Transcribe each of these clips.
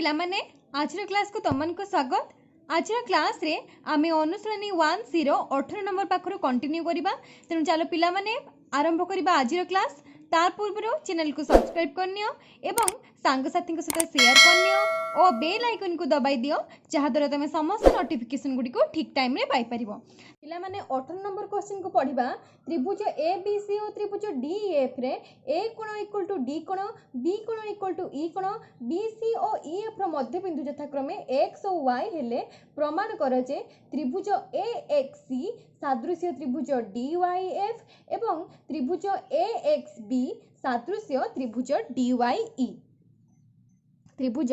पिला माने आज क्लास को तुमन को स्वागत। आज क्लास रे आमे अनुश्रेणी 1C 18 नंबर पाखर कंटिन्यू करिबा। तेनु चलो पिला माने आरंभ करिबा आज क्लास। तार पूर्व चैनल को सब्सक्राइब करनियो एवं सांग साथी सहित शेयर करनियो और बेल आइकन को दबाई दियो जहा द्वारा तुम समस्त नोटिफिकेशन गुडी को ठीक टाइम रे पाई परिबो। पिला माने 18 नंबर क्वेश्चन को पढ़िबा। त्रिभुज ABC और त्रिभुज DEF रे A कोण इक्वल टू D कोण, B कोण इक्वल टू E कोण, BC और EF रो मध्य बिंदु यथाक्रमे X और Y हेले प्रमाण कर जे त्रिभुज AXC सादृश्य त्रिभुज DYF एवं त्रिभुज AXB सादृश्य त्रिभुज DYE। त्रिभुज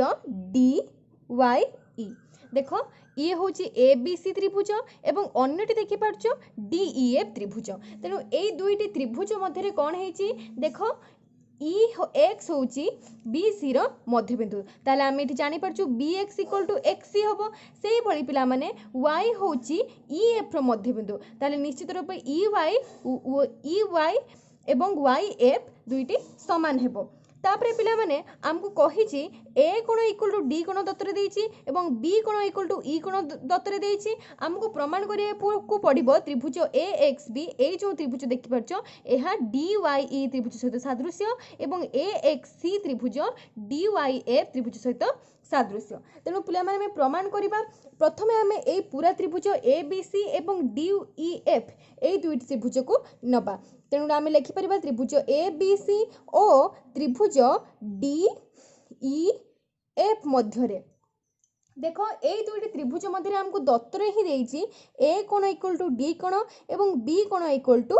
DYE देखो ये हूँ ABC त्रिभुज एवं अन्यटी देखि पारछो DEF त्रिभुज। तेणु ए दुईटी त्रिभुज मध्य कौन है देखो X हूँ BC रो मध्यबिंदु। ताले आम ये जानी पारछो BX इक्वल टू XC हम से भली पिला माने Y हूँ EF रो मध्यबिंदु। ताले निश्चित रूप EY एवं YF दुईटी समान हेबो। तापरे पिला माने आमको कही A कोण इक्वल टू D कोण दत्तर देइछि एवं B कोण इक्वल टू E कोण दत्तर देइछि। आमको प्रमाण करिया को पड़िबो त्रिभुज AXB ए जो त्रिभुज देखि परछो एहा DYE त्रिभुज सहित सादृश्य एवं AXC त्रिभुज DYF त्रिभुज सहित सादृश्य। तेणु पिला माने प्रमाण करिबा। प्रथमे आमे ए पूरा त्रिभुज ABC एवं DEF ए दुईटी त्रिभुज को नबा। तेणु आमे लिखि परिबा त्रिभुज ABC और त्रिभुज DEF मध्यरे देखो ए दुईटी त्रिभुज मध्य हमको दत्तर ही देइछि A कोण इक्वल टू D कोण एवं B कोण इक्वल टू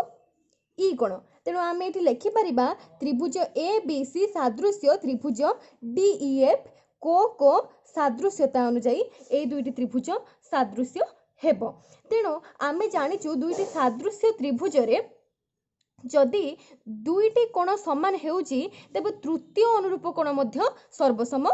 E कोण। तेणु आमे एठी लिखि परिबा त्रिभुज ABC सादृश्य त्रिभुज DEF को सादृश्यता अनुसार ए दुईटी त्रिभुज सादृश्य हेबो। तेणु आमे जानिचु दुईटी सादृश्य त्रिभुज रे जदि दुईटी कोण समान हेउची तेबे तृतीय अनुरूप कोण मध्य सर्वसम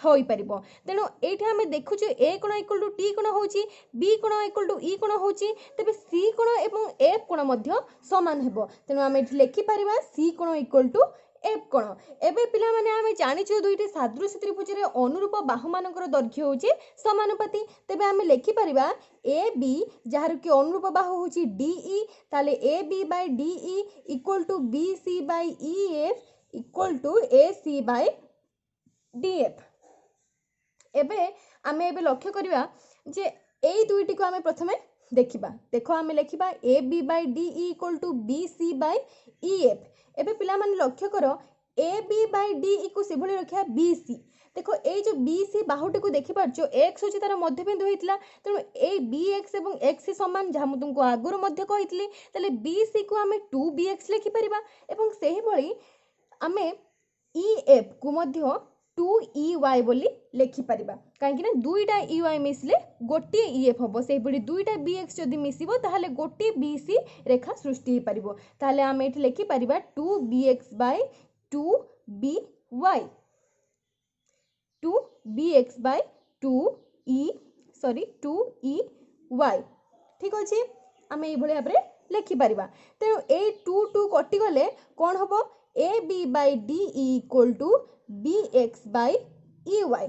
होई परिबो। तेणु एठी आमे देखुछु A कोण इक्वल टू T कोण होउची, B कोण इक्वल टू E कोण होउची, तेबे C कोण एवं F कोण मध्य समान हेबो। तेणु आमे एठी लेखि परिबा C कोण इक्वल टू F कोण। एबे पिला माने आमे जानिछु दुईटी सादृश्य त्रिभुज रे अनुरूप बाहु मानकर दैर्घ्य होउची समानुपाती। तेबे आमे लेखि परिबा AB जहार कि अनुरूप बाहु होउची DE ताले AB by DE equal to BC by EF equal to AC by DF। एबे आमे एबे लक्ष्य करिबा जे एई दुईटी को आमे प्रथमे देखिबा। देखो आमे लेखिबा AB by DE equal to BC by EF। एबे पिला माने लक्ष्य करो AB बाय DE को सेभली रखिया BC। देखो ए जो BC बाहुटी को देखि पारछो X होची तार मध्यबिंदु हेतला। तेणु ए BX एवं XC समान जहा मु तुमको आगुर मध्य कहितली तले BC को आमे 2BX लिखि परिबा एवं सेही भली आमे EF को मध्य 2EY बोली लेखि परिबा। काहेकि ना दुईटा EY मिसले गोटे EF हबो। सेही भली दुईटा BX जदि मिसिबो ताहाले गोटे BC रेखा सृष्टि हे परिबो। ताहाले आमे एठी लेखि परिबा 2BX bye 2BY 2BX bye 2EY ठीक अछि। आमे एई भली भाबरे लेखि परिबा। तेणु ए 2 कटि गले कोन हबो AB by DE equal to BX by EY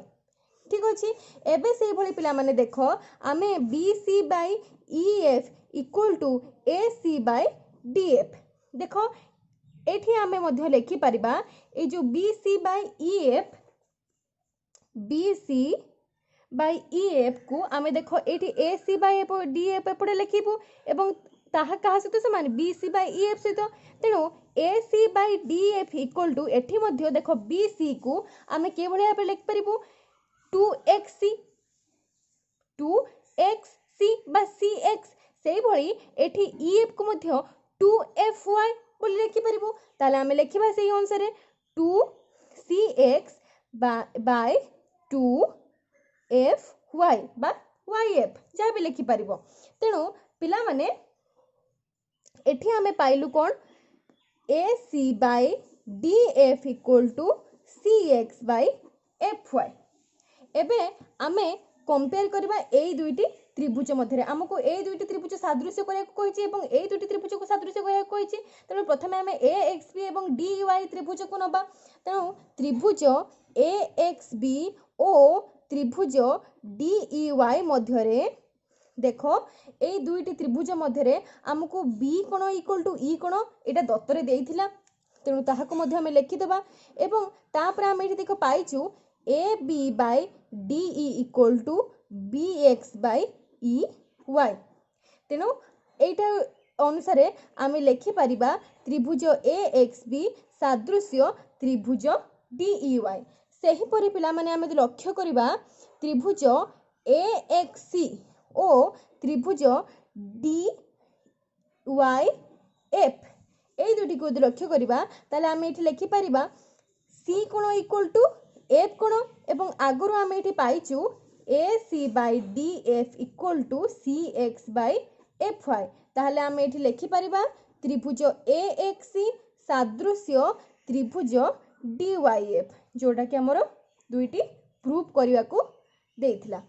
ठीक अछि। एबे सेही भली पिला माने देखो आमे BC by EF equal to AC by DF। देखो एठी आमे मध्य लेखि परिबा ए जो BC बाय EF को आमे देखो एठी AC बाय DF एपटे लेखिबो एवं ताहा कहा सहित समान BC बाय EF सहित। तेणु AC by DF equal to एठी मध्य देखो BC को आमे के भली भाबे लिखि परिबो 2XC बा CX। सेही भली एठी EF को मध्य 2FY बोली लिखि परिबो। ताले आमे लेखिबा सेही अनुसार 2CX बाय 2FY बा YF जहा भी लिखि परिबो। तेणु पिला माने एठी आमे पाइलु कोन AC by DF equal to CX by FY। एबे आमे कंपेयर करबा एई दुईटी त्रिभुज मध्य आमको ए दुईटी त्रिभुज सादृश्य करें और ए दुईटी त्रिभुज को सादृश्य करें तेणु प्रथम आम ए एक्स बी और डी वाई त्रिभुज को नवा तेणु त्रिभुज ए एक्स बी और त्रिभुज डी ई वाई मध्य देख ए दुईटी त्रिभुज मध्य आमको बी कोण इक्वल टू ई कोण यहाँ दत्तर देइथिला तेणु ताहाको आम लिखिदेवा एवं तापर आम ये देख पाइचु A B by D E equal to B X by E Y तेणु एटा अनुसार आम लिखिपर त्रिभुज ए एक्स बी सादृश्य त्रिभुज डी ई वाई सेहीपरि पिला माने आम लक्ष्य करवा त्रिभुज ए एक्स सी और त्रिभुज डी वाई एफ ये दुटी को लक्ष्य करवा ताले आम ये लिखिपर सी कोण इक्वल टू एफ कोण एवं आगुरी आम ये पाइचु A C by D F equal to C X by F Y ताहले आम ये लिखिपर त्रिभुज ए एक्स सी सादृश्य त्रिभुज डी वाई एफ जोटा कि आमर दुईटी प्रूफ करने को देइथिला।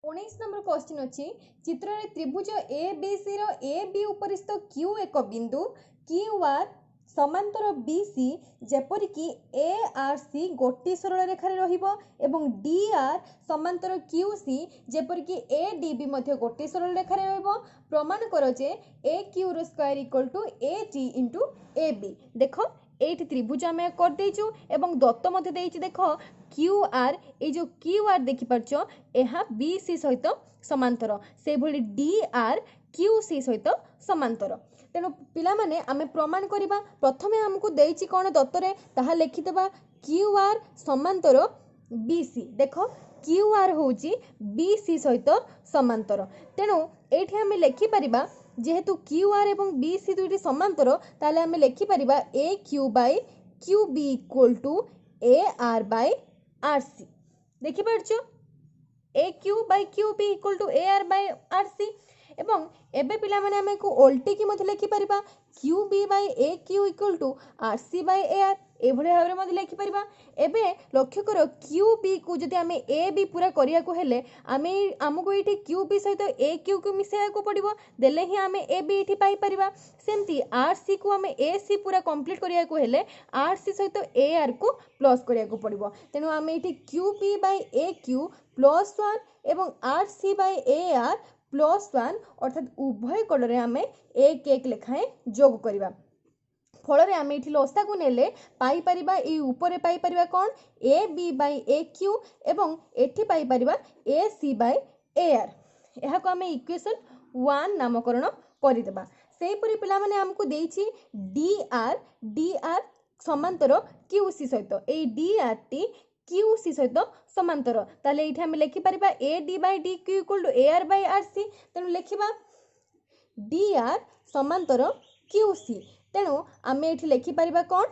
19 नंबर क्वेश्चन अच्छी चित्र रे त्रिभुज ए बी सी रो ए बी उपरिस्थ क्यू एक बिंदु क्यू आर समांतर बी सी जेपरि कि ए आर सी गोटी सरल रेखार रहिबो एवं डी आर समांतर क्यू सी जेपरि कि ए डी बी मध्य गोटी सरल रेखार रहिबो प्रमाण करो जे ए क्यू रो square equal to A D into A B देखो एठी त्रिभुज आम कर देइचु एवं दत्त मध्य देइचि देखो क्यू आर ए जो क्यू आर देखि परछो एहा बी सी सहित समांतर से भली डी आर क्यू सी सहित समांतर तेणु पिला माने आमे प्रमाण करिबा प्रथमे हमकु देइचि कोन दत्तरे ताहा लिखिदेबा क्यू आर समांतर बी सी देखो क्यू आर होउची बी सी सहित समांतर तेणु एठी आमे लिखि परिबा जेहेतु क्यू आर एवं बी सी दुईटी समांतर ताले आमे लिखि परिबा A Q by Q B equal to A R by R C देखि परछो A Q by Q B equal to A R by R C एवं एबे पिला माने आमे को ओल्टी की मधे लिखि परिबा Q B by A Q equal to R C by A R एभले भाबरे मधे लिखि परिबा एबे लक्ष्य करो क्यू बी को जदि आमे ए बी पूरा करिया को हेले आमे हमको एठी क्यू बी सहित ए क्यू को मिसेया को पड़िबो देले ही आमे ए बी एठी पाई परिबा सेमती आर सी को आमे ए सी पूरा कंप्लीट करिया को हेले आर सी सहित ए आर को प्लस करिया को पड़िबो तेनु आमे एठी Q B by A Q plus 1 एवं R C by A R plus 1 अर्थात उभय कड़े आम एक एक लेखाएं जोग करवा फल आम ये लसा को नेले पाई परिबा ए ऊपर पाई परिबा कौन A B by A Q एवं एठी पाई परिबा ए सी बाय ए आर यह को आम इक्वेशन 1 नामकरण करदेबा सेहीपरि पिला माने हमको देइछि डी आर समांतर क्यू सी सहित A D R T Q C सहित समांतर ताले एठी हम लिखि परिबा A D by D Q equal to A R by R C तेणु लिखिबा डी आर समांतर क्यू सी तेणु आम ये लिखि परिबा कौन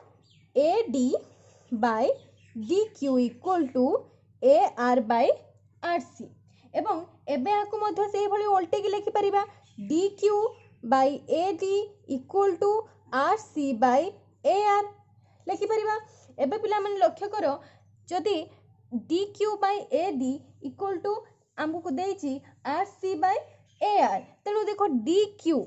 A D by D Q equal to A R by R C एवं एबे आकु मध्य से भली ओल्टे की लिखि परिबा D Q by A D equal to R C by A R लिखि परिबा एबे पिला माने लक्ष्य करो जदि D Q by A D equal to आमको देइछि R C by A R तेणु देखो डी क्यू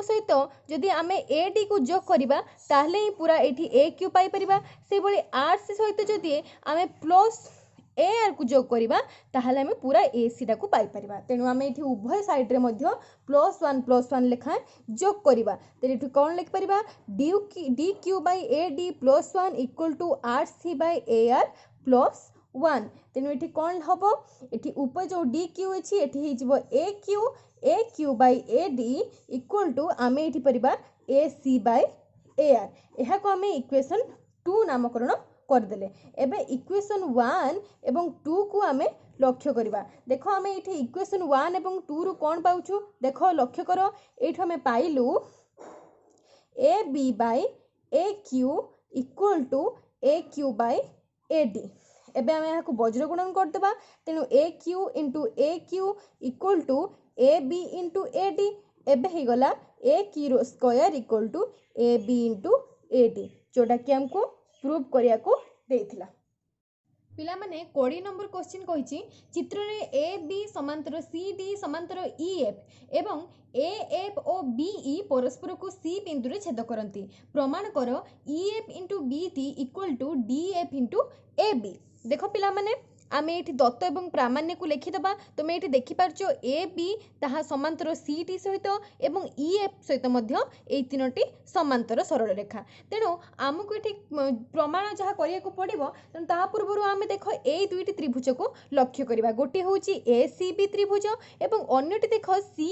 सहित जदि आम ए डी को जोग करवा ताहले ही पूरा एठी ए क्यू पाई परिबा से भली आर सी सहित जदि आम प्लस ए आर को जोग करवा ताहले आम पूरा ए सी टा को पाई परिबा तेणु आम एठी उभय साइड रे मध्य +1 लेखा जोग करवा तेणु एठी कोन लिख परिबा D Q by A D +1 equal to R C by A R +1 तेणु एठी कोन हबो एठी ऊपर जो डी क्यू अछि एठी हे जिवो A Q by A D equal to आम एठी परिबा ए सी बाय ए आर यह को आम इक्वेशन 2 नामकरण करदेले एबे इक्वेशन 1 एवं 2 को आम लक्ष्य करवा देखो आम ये इक्वेशन 1 एवं 2 रु कौन पाउछु देखो लक्ष्य करो ये आम पाइलु A B by A Q equal to A Q by A D एबे आम यहाँ वज्र गुणन करदेबा तेणु A Q into A Q equal to A B into A D एबे ही गला A Q square equal to A B into A D जोटा कि हमको प्रूव करिया को देइथिला पिला माने 20 नंबर क्वेश्चन कहिछि चित्र रे ए बी समांतर सी डी समांतर ई एफ एवं ए एफ और बी ई परस्पर को सी बिंदु रे छेद करंती प्रमाण कर E F into B T equal to D F into A B. देखो पिला माने आमे एठी दत्त एवं प्रामाण्य को लिखिदेबा तुमे एठी देखि पारछो ए बी ताहा समांतर सी टी सहित एवं ई एफ सहित मध्य एई तीनोटी समांतर सरल रेखा। तेणु आमको एठी प्रमाण जहाँ करिया को पड़िबो तेणु ता पूर्वरु आमे देखो एई दुईटी त्रिभुज को लक्ष्य करिबा। गोटे होउची ए सी बी त्रिभुज एवं अन्यटी देखो सी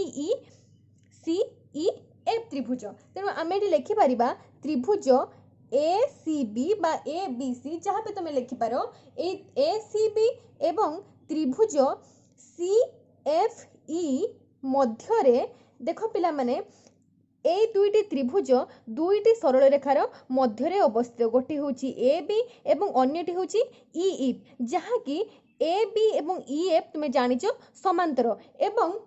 ई एफ त्रिभुज। तेणु आमे एठी लिखि पारिबा त्रिभुज ए सी बी बा ए बी सी जहाँ पे तुम्हें लिखिपार ए सी बी एवं त्रिभुज सी एफ ई मध्यरे देख पिला माने ए दुईटी त्रिभुज दुईटी सरल रेखार मध्यरे अवस्थित गोटे होची ए बी एवं अन्यटी होची ई एफ जहाँ कि ए बी एवं ई एफ तुम्हें जानिच समांतर एवं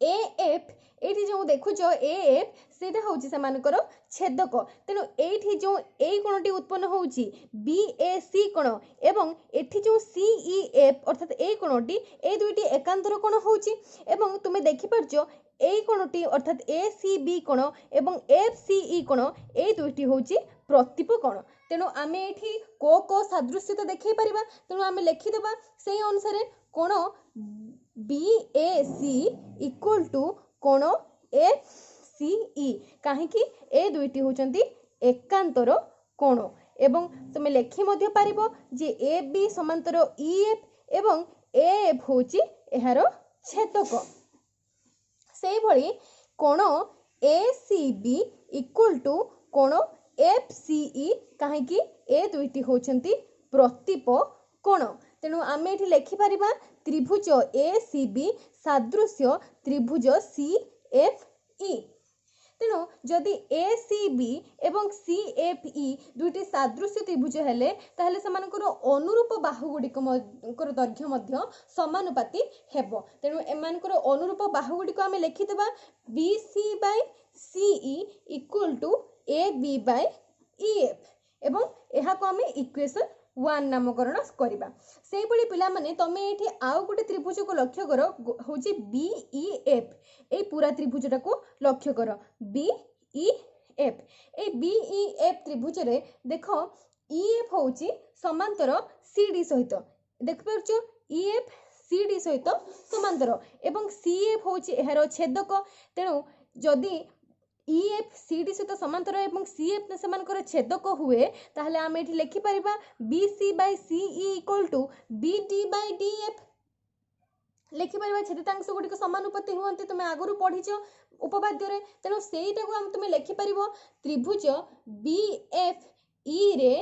ए एफ एठी जो देखुच ए एफ सेटा होची सेमानकर छेदक। तेणु एठी जो ए कोणटी उत्पन्न होची बी ए सी कोण एवं एठी जो सी ई एफ अर्थात ए कोणटी ए दुईटी एकांतर कोण होची एवं तुमे देखि परछो ए कोणटी अर्थात ए सी बी कोण एवं एफ सी ई कोण ए दुईटी होची प्रतिप कोण। तेणु आमे एठी को सादृश्य तो देखै परिबा। तेणु आमे लिखि देबा सेही अनुसार कोण B A C equal to कोण एफ सी ई कहीं ए दुईटी होचंती एकांतर कोण एवं तुम लेखि मध्य पारिबो जे ए बी समांतर ई एफ एवं ए एफ होची एहार छेदक। सेही भली कोण ए सी बी इक्वल टू कोण एफ सी ई कहीं ए दुईटी होचंती प्रतिप कोण। तेणु आमे एठी लेखि पारिबा त्रिभुज ए सी बी सादृश्य त्रिभुज सी एफ ई। तेणु जदि ए सी बी एवं सी एफ ई दुईटी सादृश्य त्रिभुज हेले ताहले समानकर अनुरूप बाहुगुड़िक दैर्घ्य मध्य समानुपाती हेबो। तेणु एमानकर अनुरूप बाहुगुड़िक आमे लिखिदेबा B C by C E equal to A B by E F एवं एहाको आमे इक्वेशन 1 नामकरण करिबा। सेही भली पिला माने तमे एठी आउ गोटे त्रिभुज को लक्ष्य करो होची बी ई एफ ए पूरा त्रिभुजटा को लक्ष्य करो B E F A B E F त्रिभुज रे देखो ई एफ होची समांतर सी डी सहित देख परछो ई एफ सी डी सहित समांतर एवं सी एफ होची एहारो छेदक। तेणु जदि ई एफ सी डी सहित समांतर एवं सी एफ सेमानकर छेदक हुए ताहले आमे एठी लिखि परिबा B C by C E equal to B D by D F लिखि परिबा छेदितांश गुडी को समानुपाती हुअन्ते तुमे आगरु पढिछ उपपाद्य रे। तेणु सेईटा को हम तुमे लिखि परिबो त्रिभुज बी एफ ई रे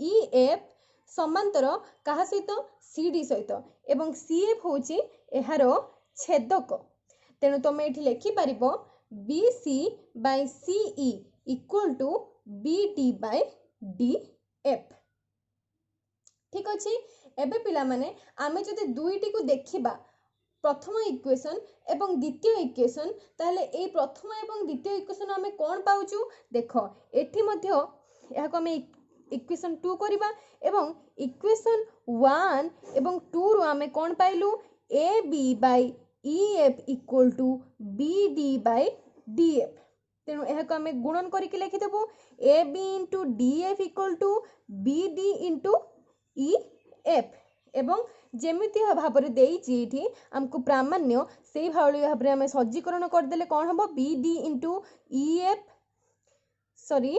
ई एफ समांतर कहा सहित सी डी सहित एवं सी एफ होची एहारो छेदक। तेणु तुमे एठी लिखि परिबो B C by C E equal to B D by D F. ठीक अच्छे। एबे पिला माने आमे जदि दुईटी को देखिबा प्रथम इक्वेशन एवं द्वितीय इक्वेशन ताहले ए प्रथम एवं द्वितीय इक्वेशन आमे कोन पाउचु देखो एठी मध्य एहाको आमे इक्वेशन 2 करिबा एवं इक्वेशन 1 एवं 2 रु आमे कोन पाइलु A B by E F equal to B D by D F. तेणु यह आम गुणन करके लिखिदेबू A B into D F equal to B D into E F एवं जेमिति भाव में आमको प्रामाण्य से भाव में आम सज्जीकरण करदे कौन हम B D into E F sorry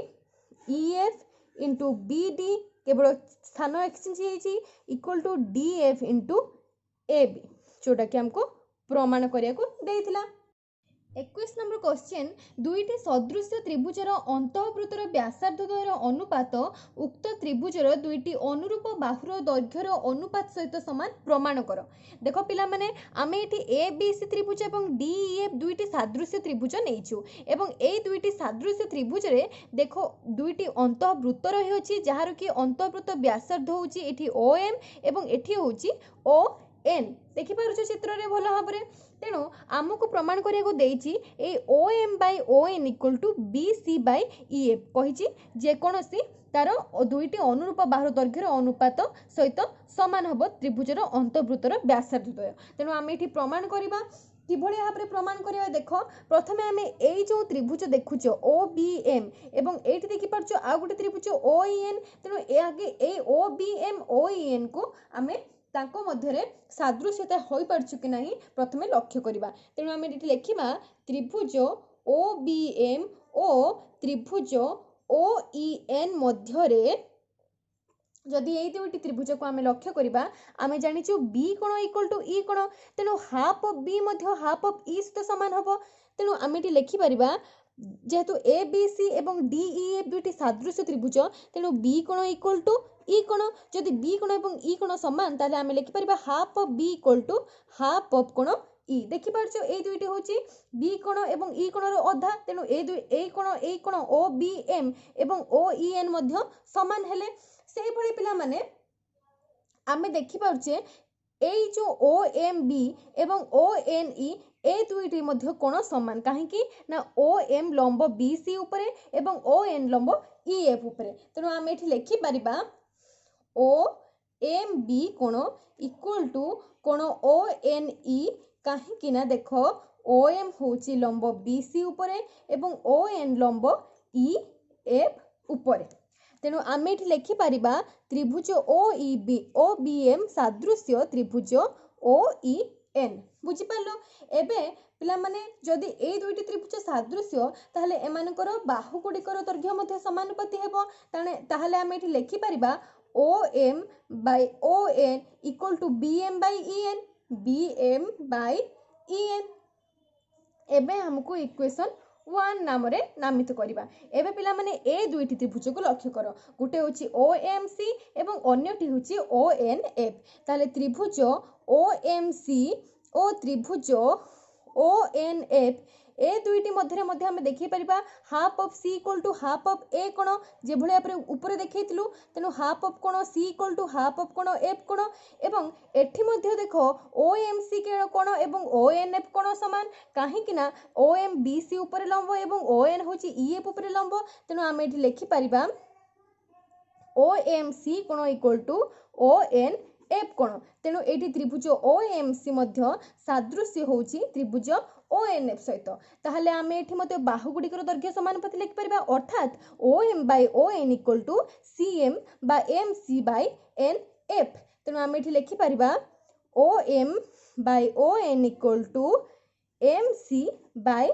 E F into B D केवल स्थान exchange equal to D F into A B जोटा कि आमको प्रमाण करिया को देइथिला। 21 नंबर क्वेश्चन दुईटी सदृश त्रिभुजर अंतःवृत्तर व्यासार्धद्वयर अनुपात उक्त त्रिभुजर दुईटी अनुरूप बाहुर दैर्घ्यर अनुपात सहित समान प्रमाण कर। देख पिला माने आमे एठी ए बी सी त्रिभुज एवं डी ई एफ दुईटी सादृश्य त्रिभुज नेइछु एवं ए दुईटी सादृश्य त्रिभुज रे देखो दुईटी अंतःवृत्त रही अछि जहार कि अंतःवृत्त व्यासार्ध होछि एठी ओ एम एवं एठी होछि ओ एन देखिपार चित्र में भल भाव में तेणु आमको प्रमाण करने देती O M by O N equal to B C by E F कही जेकोसी तार दुईटी अनुरूप बाहु दैर्घ्यर अनुपात सहित सामान हम त्रिभुजर अंतर्वृत्तर व्यासार्ध द्वय तेणु आम ये प्रमाण करवा कि भाव में प्रमाण करवा देख प्रथम आम यही जो त्रिभुज देखुच ओ बी एम एवं ये देखिपार आउ गोटे त्रिभुज ओ ई एन तेणु आगे ये O B M O E N को आम ताको मध्यरे सादृश्यता हो पारछु कि नहीं प्रथम लक्ष्य करवा तेणु आम ये लिखा त्रिभुज ओ बी एम ओ त्रिभुज ओ ई एन मध्यरे जदि ये दुईटी त्रिभुज को आम लक्ष्य करवा आम जाचु बी कोण इक्वल टू ई कोण तेणु half of B half of E सहित सामान हम तेणु आम ये लिखिपर जेहेतु ए बी सी और डी ई एफ दुईटी सादृश्य त्रिभुज तेणु बी कोण इक्वल टू ई कोण जदि बी कोण और ई कोण सामान ताले आम लिखिपर half of B equal to half of कोण ई देखिपार ये दुईटी हूँ बी कोण और ई कोण अधा तेणु ए कोण ओ बी एम और ओ ई एन सामान हेले से भली पिला माने आमे देखि पाउचे एई जो ओ एम बी एवं ओ एन ई ए दुईटी मध्य कोण समान कहीं ना ओ एम लंब बी सी उपरे एवं ओ एन लंब ई एफ उपरे तेणु आम ये लिखि पारिबा ओ एम बी कोण इक्वल टू कोण ओ एन ई कहीं ना देख ओ एम होची लंब बी सी उपरे एवं ओ एन लंब ई एफ उपरे तेणु आम ये लिखिपर त्रिभुज ओ बी एम सादृश्य त्रिभुज ओ ई एन बुझिपार एबे पिला माने जदि ए दुईटी त्रिभुज सादृश्य ताहले एमानकर बाहु गुड़िकर दैर्घ्य मध्य समानुपाती हेबो ताहले आम ये लिखिपर O M by O N equal to B M by E N B M by E N एबे हमको इक्वेशन 1 नाम रे नामित करवा एबे पिला माने ए दुईटी त्रिभुज को लक्ष्य कर गोटे होची ओ एम सी एवं अन्यटी होची ओ एन एफ ताले त्रिभुज ओ एम सी ओ त्रिभुज ओ एन एफ ए दुईटी मध्य आम देखी पारिबा half of C equal to half of A कोण जे भले आपरे ऊपर देखैतिलु तेनु हाफ ऑफ कोण सी इक्वल टू हाफ ऑफ कोण एफ कोण एवं एठी मध्य देखो ओ एम सी कोण एवं ओ एन एफ कोण समान कहीं ना ओ एम बी सी ऊपर लंब एवं ओ एन होची ई एफ ऊपर लंब तेनु आम एठी लिखि पारिबा ओ एम सी कोण equal to O N F कोण तेणु ये त्रिभुज ओ एम सी सादृश्य होची त्रिभुज ओ एन एफ सहित ताहले आम एठी मते बाहु गुड़िकर दैर्घ्य समानुपाती लिखि परिबा अर्थात O M by O N equal to C M by M C by N F तेणु आम एठी लिखि परिबा O M by O N equal to M C by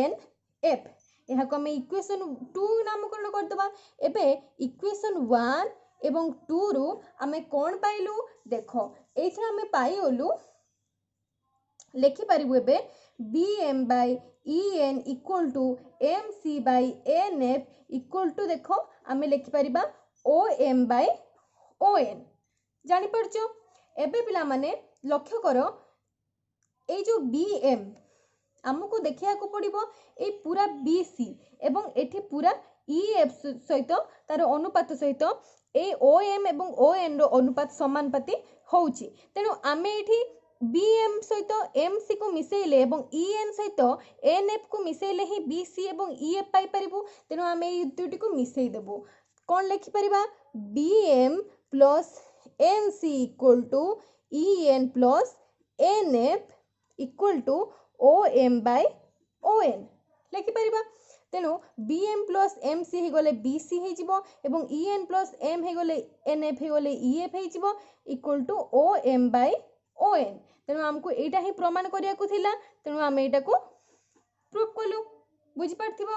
N F यहाँ को आम इक्वेशन 2 नामकरण करदबा एबे इक्वेशन 1 एवं 2 रु आमे कोन पाइलु देख एथरा आमे पाइलु लिखि पारिबु एबे B M by E N equal to M C by N F equal to देख आमे लिखि पारिबा O M by O N जानि परछो एबे पिला माने लक्ष्य करो ए जो बी एम आमको देखिया को पड़िबो ए पूरा बी सी एवं एठी पूरा ई एफ सहित तार अनुपात सहित ए ओ एम एवं ओ एन रो अनुपात समानुपाती होउची तेणु आमे एठी बी एम सहित एम सी को मिसेले एवं ई एन सहित एन एफ को मिसेले ही बी सी एवं ई एफ पाई परिबु तेणु आमे ए दुटी को मिसेई देबु कोन लिखि परिबा B M plus N C equal to E N plus N F equal to O M by O N लिखि परिबा तेणु B M plus M C हो गले बी सी हो जिवो एवं ई एन प्लस एम हो गले एन एफ हो गले ई एफ हो जिवो equal to O M by O N तेणु आमको एटा ही प्रमाण करिया को थिला तेणु आम एटा को प्रूफ कलु बुझी पारथिबो।